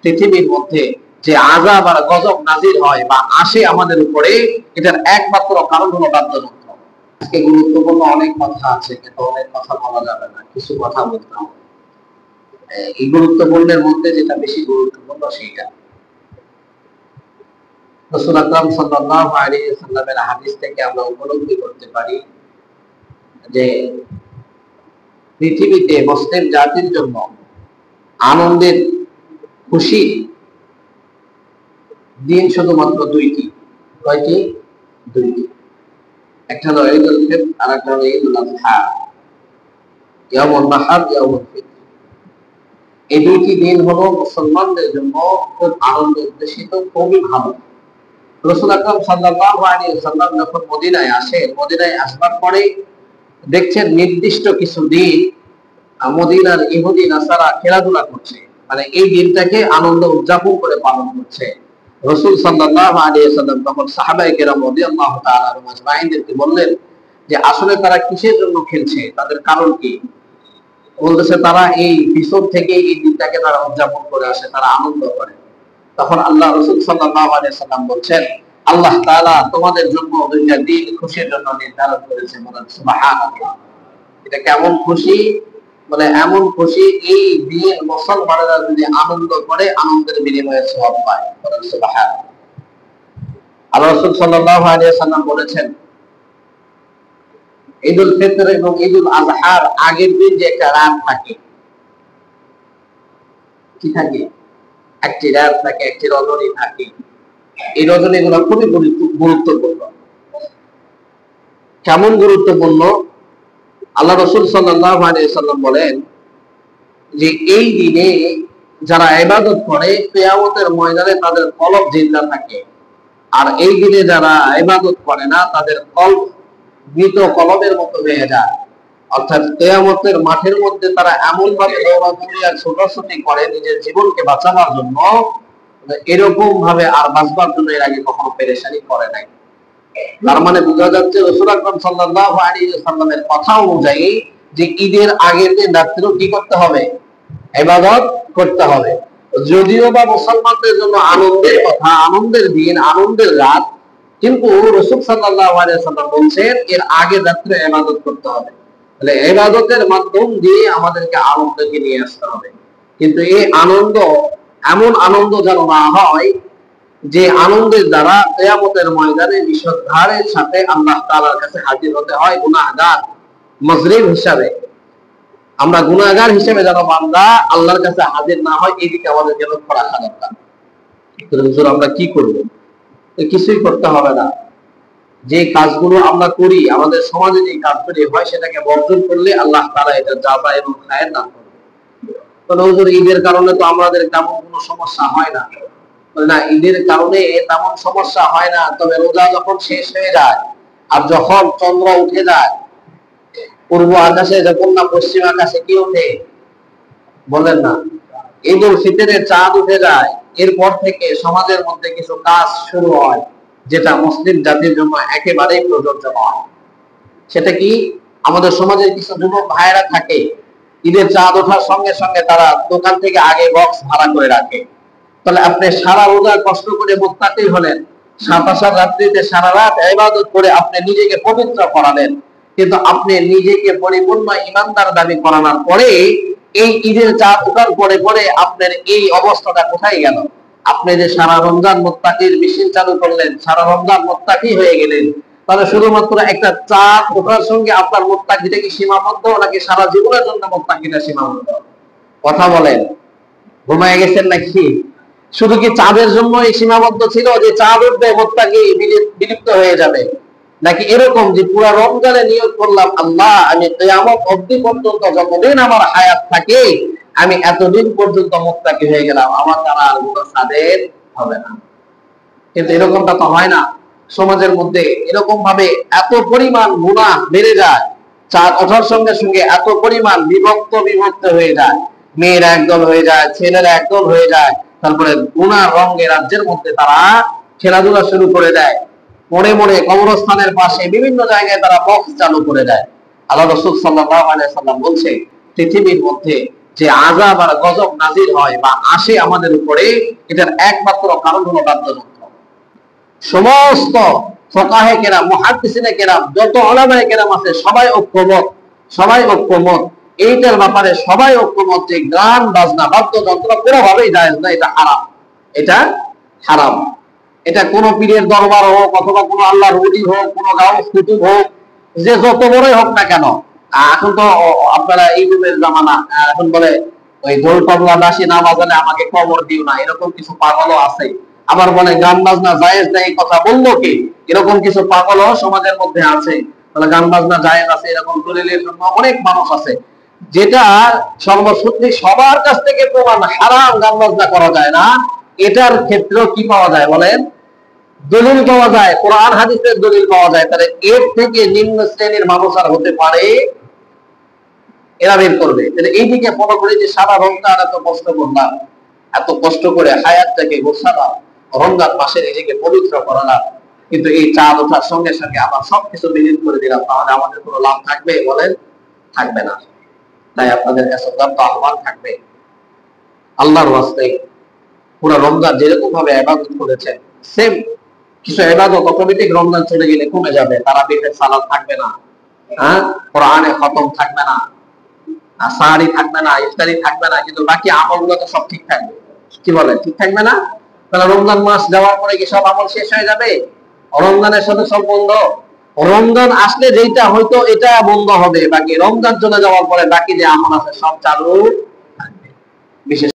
পৃথিবীর মধ্যে যে আযাব আর গজব নাজিল হয় বা আসে আমাদের উপরে, এটার একমাত্র কারণ হলো বাধ্যযন্ত্র। আজকে গুরুত্বপূর্ণ অনেক কথা আছে, কিন্তু অনেক কথা বলা যাবে না, কিছু কথা বলতে হবে। এই গুরুত্বপূর্ণের মধ্যে যেটা বেশি গুরুত্বপূর্ণ সেইটা রাসূল আকরাম সাল্লাল্লাহু আলাইহি ওয়াসাল্লামের হাদিস থেকে আমরা উপলব্ধি করতে পারি যে পৃথিবীতে মুসলিম জাতির জন্য আনন্দের, খুশি দিন শুধুমাত্র দুইটি। কয়টি? দুইটি। একটা হলো ঈদুল ফিতর আর একটা হলো ঈদুল আযহা, ইয়াউমুন নাহর, ইয়াউমুল ফিতর। এই দুইটি দিন হলো মুসলমানদের জন্য খুব আনন্দ উদ্দেশিত, খুবই ভালো। রাসূল আকরাম সাল্লাল্লাহু আলাইহি ওয়াসাল্লাম যখন মদিনায় আসেন, মদিনায় আসবার পরে দেখছেন নির্দিষ্ট কিছু দিন মদিনার ইহুদি নাসারা খেলাধুলা করছে, মানে এই দিনটাকে আনন্দ উদযাপন করে পালন করছে। রাসূল সাল্লাল্লাহু আলাইহি ওয়াসাল্লাম তখন সাহাবায়ে কেরাম রাদিয়াল্লাহু তাআলা আনহুম আজমাইনদেরকে বললেন যে আসলে তারা কিসের জন্য খেলছে, তাদের কারণ কি? বলতেছে তারা এই পিছন থেকে এই দিনটাকে তারা উদযাপন করে আসে, তারা আনন্দ করে। তখন আল্লাহ রাসূল সাল্লাল্লাহু আলাইহি ওয়াসাল্লাম বলছেন, আল্লাহ তাআলা তোমাদের জন্য দুইটা দিন খুশির জন্য নির্ধারণ করেছে। বলেন সুবহানাল্লাহ। এটা কেমন খুশি? বলে এমন খুশি, এই দিন মুসলমানেরা যদি আনন্দ করে আনন্দের বিনিময়ে সওয়াব পায়। বলেন সুবহানাল্লাহ। আল্লাহ রাসূল সাল্লাল্লাহু আলাইহি ওয়াসাল্লাম বলেছেন, ঈদুল ফিতর এবং ঈদুল আযহার আগের দিন যে একটা রাত থাকে, কি থাকে? একটি রাত থাকে, একটি রজনী থাকে। এই রজনীগুলো খুবই গুরুত্বপূর্ণ। কেমন গুরুত্বপূর্ণ? আল্লাহ রাসূল সাল্লাল্লাহু আলাইহি ওয়াসাল্লাম বলেন যে এই দিনে যারা ইবাদত করে কিয়ামতের ময়দানে তাদের কলব জিন্দা থাকে, আর এই দিনে যারা ইবাদত করে না তাদের কলব মৃত কলবের মতো হয়ে যায়। অর্থাৎ কিয়ামতের মাঠের মধ্যে তারা এমন ভাবে দৌড়াদৌড়ি আর ছোটাছুটি করে নিজের জীবনকে বাঁচাবার জন্য, এরকম ভাবে আর বাঁচবার জন্য এর আগে কখনো পেরেশানি করে নাই। তার মানে বোঝা যাচ্ছে রাসূল আকরাম সাল্লাল্লাহু আলাইহি ওয়াসাল্লামের কথা অনুযায়ী যে ঈদের আগের দিন রাত্রেও কি করতে হবে? ইবাদত করতে হবে। যদিও বা মুসলমানদের জন্য আনন্দের কথা, আনন্দের দিন, আনন্দের রাত, কিন্তু রাসূল সাল্লাল্লাহু আলাইহি ওয়াসাল্লাম বলছেন এর আগের রাত্রে ইবাদত করতে হবে। তাহলে ইবাদতের মাধ্যম দিয়ে আমাদেরকে আনন্দকে নিয়ে আসতে হবে। কিন্তু এই আনন্দ এমন আনন্দ যেন না হয় যে আনন্দের দ্বারা কিয়ামতের ময়দানে নিঃস্বার্থের সাথে আল্লাহ তাআলার কাছে হাজির হতে হয় গুনাহগার, মুজরিম হিসাবে। আমরা গুনাহগার হিসেবে যেন বান্দা আল্লাহর কাছে হাজির না হয়, এদিকে আমাদেরকে লক্ষ্য রাখা দরকার। হুজুর আমরা কি করব? কিছুই করতে হবে না। যে কাজগুলো আমরা করি, আমাদের সমাজে যে কাজগুলি হয়, সেটাকে বর্জন করলে আল্লাহ তাআলা এটা যাতা এবং খায়ের দান করবে। তো হুজুর ঈদের কারণে তো আমাদের তেমন কোনো সমস্যা হয় না। না, ঈদের কারণে তেমন সমস্যা হয় না, তবে রোজা যখন শেষ হয়ে যায় আর যখন চন্দ্র উঠে যায়, পূর্ব আকাশে যখন না পশ্চিম আকাশে কি ওঠে বলেন না, ঈদুল ফিতরের চাঁদ উঠে যায়, এরপর থেকে সমাজের মধ্যে কিছু কাজ শুরু হয় যেটা মুসলিম জাতির জন্য একেবারেই প্রযোজ্য নয়। সেটা কি? আমাদের সমাজের কিছু যুবক ভাইয়েরা থাকে, ঈদের চাঁদ ওঠার সঙ্গে সঙ্গে তারা দোকান থেকে আগে বক্স ভাড়া করে রাখে। তাহলে আপনি সারা রোজা কষ্ট করে মুত্তাকি হলেন, 27 রাত্রিতে সারা রাত ইবাদত করে আপনি নিজেকে পবিত্র করালেন, কিন্তু আপনি নিজেকে পরিপূর্ণ ঈমানদার দাবি করানোর পরে এই ঈদের চাঁদ ওঠার পরে পরে আপনার এই অবস্থাটা কোথায় গেল? আপনি যে সারা রমজান মুত্তাকির মিশন চালু করলেন, সারা রমজান মুত্তাকি হয়ে গেলেন, তাহলে শুধুমাত্র একটা চাঁদ ওঠার সঙ্গে আপনার মুত্তাকিটা কি সীমাবদ্ধ, নাকি সারা জীবনের জন্য মুত্তাকিটা সীমাবদ্ধ? কথা বলেন, ঘুমায় গেছেন নাকি? শুধু কি চাঁদের জন্য এই সীমাবদ্ধ ছিল যে চাঁদ উঠবে মুত্তাকি বিলুপ্ত হয়ে যাবে, নাকি এরকম যে পুরো রমজানে নিয়ত করলাম আল্লাহ আমি কিয়ামত অবধি পর্যন্ত যতদিন আমার হায়াত থাকে আমি এতদিন পর্যন্ত মুত্তাকি হয়ে গেলাম, আমার দ্বারা আর কোনো সাদের হবে না? কিন্তু এরকমটা তো হয় না। সমাজের মধ্যে এরকম ভাবে এত পরিমাণ গুনাহ বেড়ে যায়, চাঁদ ওঠার সঙ্গে সঙ্গে এত পরিমাণ বিভক্ত হয়ে যায়, মেয়েরা একদল হয়ে যায়, ছেলেরা একদল হয়ে যায়, তারপরে গুনাহ রঙে রাজ্যের মধ্যে তারা খেলাধুলা শুরু করে দেয়, মনে মনে কবরস্থানের পাশে বিভিন্ন জায়গায় তারা বক্স চালু করে দেয়। আল্লাহ রাসূল সাল্লাল্লাহু আলাইহি ওয়াসাল্লাম বলছে পৃথিবীর মধ্যে যে আযাব আর গজব নাজিল হয় বা আসে আমাদের উপরে, এটার একমাত্র কারণ হলো বাধ্যবাধকতা। সমস্ত ফুকাহে কেরাম, মুহাদ্দিসিনে কেরাম, যত উলামায়ে কেরাম আছে সবাই ঐক্যমত এইটার ব্যাপারে, সবাই ঐক্যমত যে গান বাজনা বাদ্যযন্ত্র কোনোভাবেই জায়েজ না, এটা হারাম। এটা হারাম। এটা কোন পীরের দরবার হোক অথবা কোন আল্লাহর ওলি হোক, কোন গাউস কুতুব হোক, যে যত বড়ই হোক না কেন। এখন তো আপনারা ইউটিউবের জামানা, এখন বলে ওই ঢোল তবলা বাঁশি না বাজালে আমাকে কবর দিও না, এরকম কিছু পাগলও আছে। আবার বলে গান বাজনা জায়েজ নাই, কথা বললো কে? এরকম কিছু পাগলও সমাজের মধ্যে আছে। তাহলে গান বাজনা জায়েজ আছে এরকম দলিলের জন্য অনেক মানুষ আছে, যেটা সর্বসূত্রে সবার কাছ থেকে প্রমাণ হারাম, গান বাজনা করা যায় না। এটার ক্ষেত্রেও কি পাওয়া যায় বলেন? দলিল পাওয়া যায়, কোরআন হাদিসের দলিল পাওয়া যায়। তাহলে এর থেকে নিম্ন শ্রেণীর মানুষ আর হতে পারে? এরা বের করবে। তাহলে এইদিকে ফলো করে যে সারা রমজান এত কষ্ট করলাম, এত কষ্ট করে হায়াতটাকে গোছালাম, রমজান মাসে নিজেকে পবিত্র করালাম, কিন্তু এই চাঁদ ওঠার সঙ্গে সঙ্গে আবার সবকিছু বিলীন করে দিলাম, তাহলে আমাদের কোনো লাভ থাকবে বলেন? থাকবে না। তাই আপনাদের কাছে আহ্বান থাকবে, আল্লাহর ওয়াস্তে পুরো রমজান যেরকম ভাবে ইবাদত করেছেন, সেম কিছু ইবাদত অটোমেটিক রমজান চলে গেলে কমে যাবে। তারাবিহের সালাত থাকবে না, কোরআনে খতম থাকবে না, সাহারি থাকবে না, ইফতারি থাকবে না, কিন্তু বাকি আমলগুলো তো সব ঠিক থাকবে। কি বলেন? ঠিক থাকবে না? তাহলে রমজান মাস যাওয়ার পরে কি সব আমল শেষ হয়ে যাবে? রমজানের সাথে সব বন্ধ? রমজান আসলে যেটা হয়তো এটা বন্ধ হবে, বাকি রমজান চলে যাওয়ার পরে বাকি যে আমল আছে সব চালু থাকবে। বিশেষ